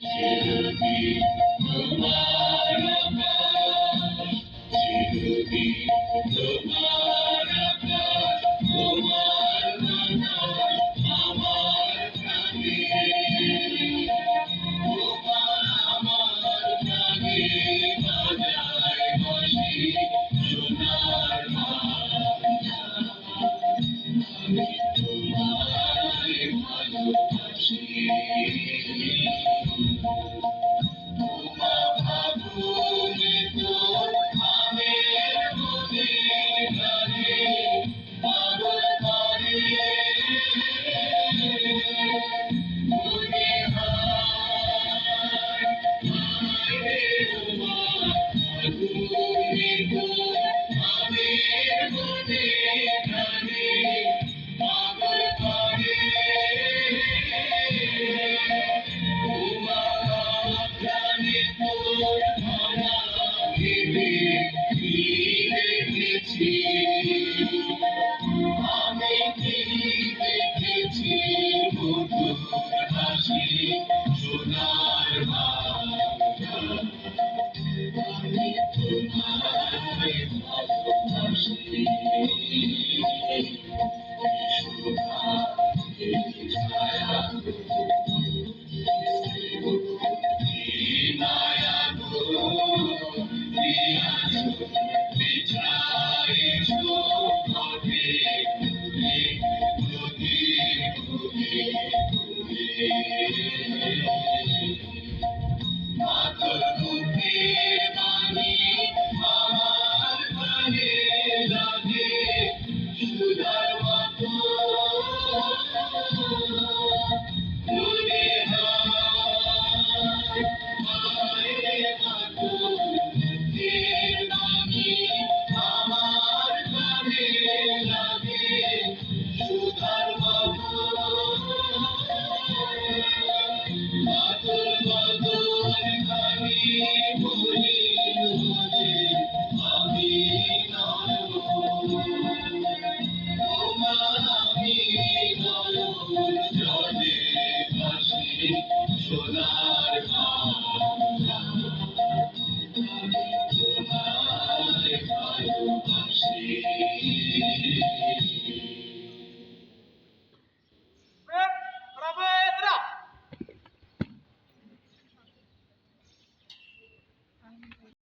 চিরদিন তোমার আকাশ, চিরদিন তোমার আকাশ, তোমার বাতাস আমার প্রাণে, তোমার আমার প্রাণে বাজায় বাঁশি সোনার বাংলা। আমি তোমায় ভালোবাসি। ফাগুনে তোর আমের মনে গানে পাগল করে মনে হায় হায় রে ওমা। ফাগুনে তোর আমের মনে গানে পাগল করে ওমা। জানি তোর ভরা ভেবে কি রেখেছি